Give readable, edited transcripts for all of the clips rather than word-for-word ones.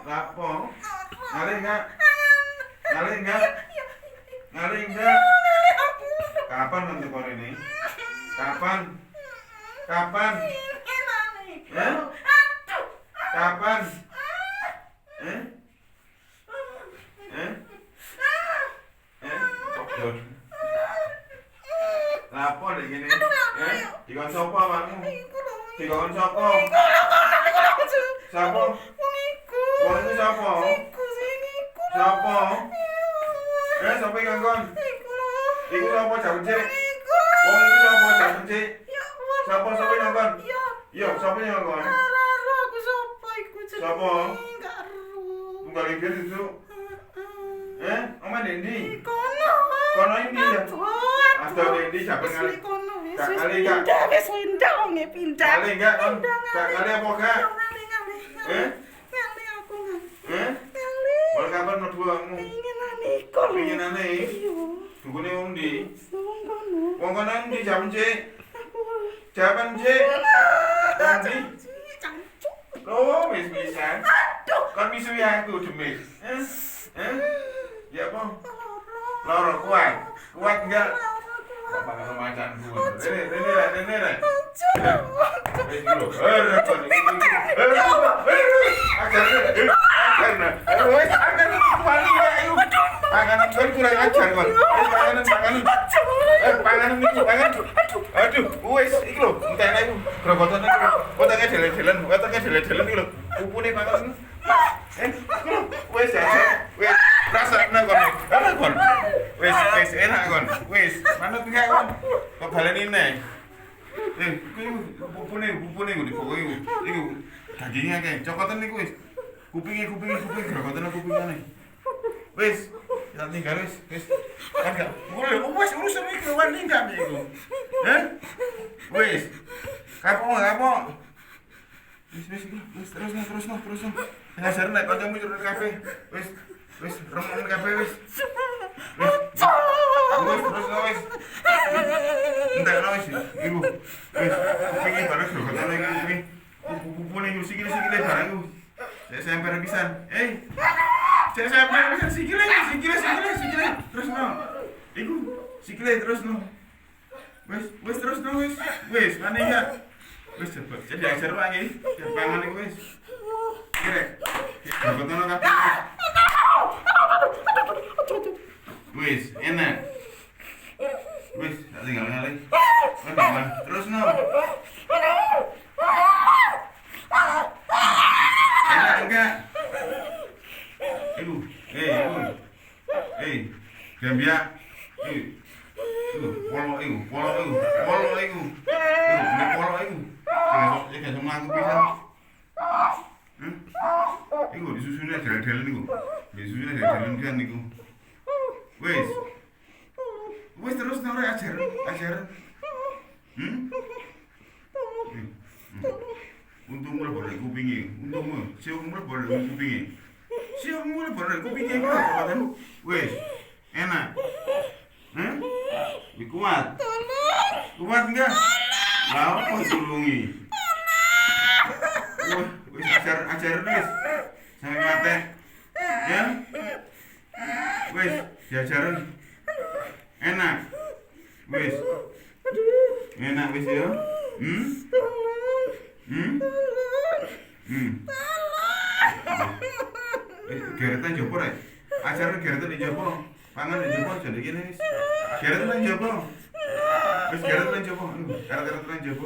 Lapo? Ngalih enggak? Ngalih enggak? Ngalih enggak? Kapan nanti kau ini? Kapan? Kapan? Eh? Kapan? Eh? Eh? Eh? Lapo lagi gini? Eh? Dikon sopo awakmu? Dikon sopo? Sopo? Wong iku sopo? Sopo? Sopo iki ngongkon? Iku sopo jawab. Wong iku sopo jawab. Sopo ngongkon? Yo, sopo ngongkon? Aku sopo iku jenenge? Sopo? Enggak ero. Tunggal iki itu. Omah Dendi. Kono. Kono iki ya. Aduh Dendi sampe ngali. Kono wis. Gak kali gak. Wis pindah wong pindah. Kali enggak kon? Gak kali apa gak? Ngali aku ngali. Ngali. Wong kapan mlebu awakmu? Pengenane iku lho. Pengenane? Iya. Dukune wong ndi? Wong kono. Wong kono ndi jam cik? Jaman cik? Wong ndi? Cancuk. Loh, wis bisa. Aduh. Kon misui aku demis. Ya apa? Loro kuat. Kuat enggak? Apa karo macanku? Rene rek. Wis iki lho. Rekon iki. Ajar. Wis akan kembali ya ayo. Panganan kon kurang ajar kon. Panganan iki pangan. Aduh, wis iki lho, entene iku. Grogotan iki. Wetenge delen-delen iki lho. Pupune pangan. Wis ya. Wis rasane kon. Enak kon. Wis enak kon. Wis, manut enggak kon? Kok baleni neh. Iku pupune iku dipokoki iku. Iku dagingnya akeh. Cokotan niku wis. Kuping grogotan kupingane. Wis, tak tinggal wis. Kan gak boleh wis urusan iki wan ninggal iku. Wis. Kapok. Wis terus. Ngajar nek kancamu curut kabeh. Wis remon kabeh wis. Wis terus. Entek wis. Iku. Wis kupinge bareng grogotan iki. Kupune iku sikile bareng iku. Saya semper pisan. Saya semper pisan sikile. Terus no. Iku sikile terus no. Wis terus no wis. Wis mane ya. Wis cepet. Jadi ajar lagi. Pangan iku wis. Kire. Gogono kabeh. Wis, enak. Wis, tak tinggal ngalih. Terus no. Enak enggak? Ibu, Gambia. Polo iku. Jangan sama aku pisan. Iku disusune delen-delen niku. Kan niku. Wis terus nek ora ajar. Untung mulai boleh kupingi, siung mulai boleh kupingi kan? Wes, enak, kuat enggak? Apa tulungi? Wes ajar wes, sampai mati, ya? Wes, diajarin, enak wes ya? Geretan jopo rek. Ajaran geretan di jopo. Pangan di jopo jadi gini wis. Geretan di jopo. Wis geretan di jopo. Geretan di jopo.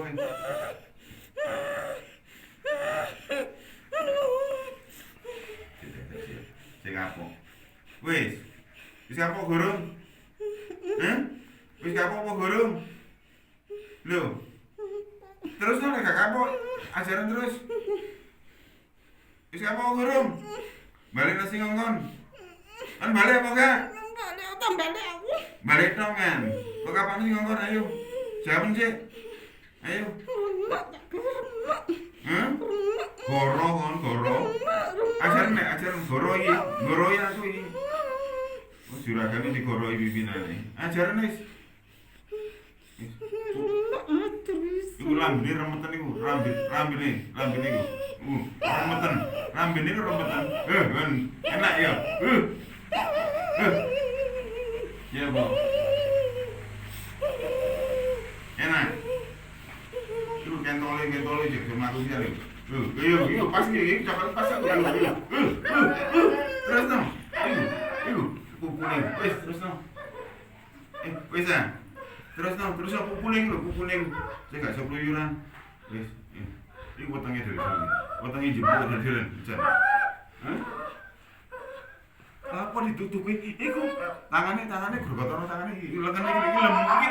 Sing apa? Wis apa gurung? Wis apa gurung? Lho. Terus no nek gak kapok, ajaran terus. Wis apa gurung? Balik nasi ngongkon. Kan balik apa gak? Balik aku. Balik dong kan. Kok kapan sih ngongkon ayo. Jawab sih. Ayo. Goro. Ajaran goro aku iki. Oh juragane digoroi pimpinane. Ajaran wis. Iku iku lambene remetan iku, lambene iku. Remetan. Lambene iku remetan. Kan enak ya. Ya, Bu. Enak. Iku kentole jek manusia lho. Iyo pasti iki coklat pas aku kan. Terus dong. Iku pupune. Wis terus dong. Wis ah. Terus pupune iku. Saya gak iso kluyuran. Wis. Iku wetenge dhewe. Wetenge jebul dhewe jan. Hah? Apa ditutupi? Iku tangane grogotono tangane iki lengan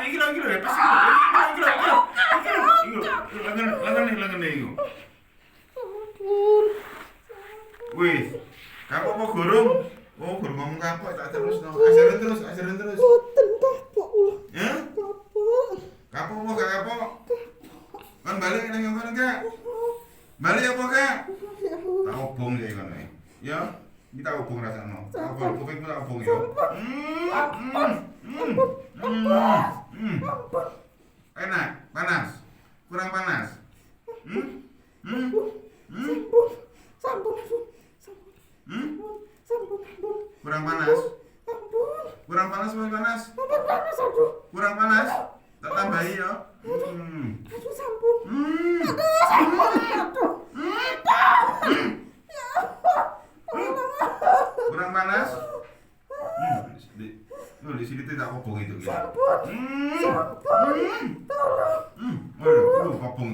iki lho pas iki lengan iku. Wis, kapok apa gorong? Oh, gorong ngomong kapok tak terusno. Ajaran terus. Boten kapok. Ya? Kapok. Kapok apa gak kapok? Kan balik nang ngono gak? Balik apa gak? Tak obong ya kan. Ya, kita obong rasano. Apa kupingmu tak obong ya. Enak, panas. Kurang panas. Sampun. Kurang panas. Ampun. Kurang panas apa panas? Panas aduh. Kurang panas. Tak tambahi ya. Aduh sampun. Kurang panas. Di sini tidak obong itu ya. Sampun. Tolong. Waduh, obong.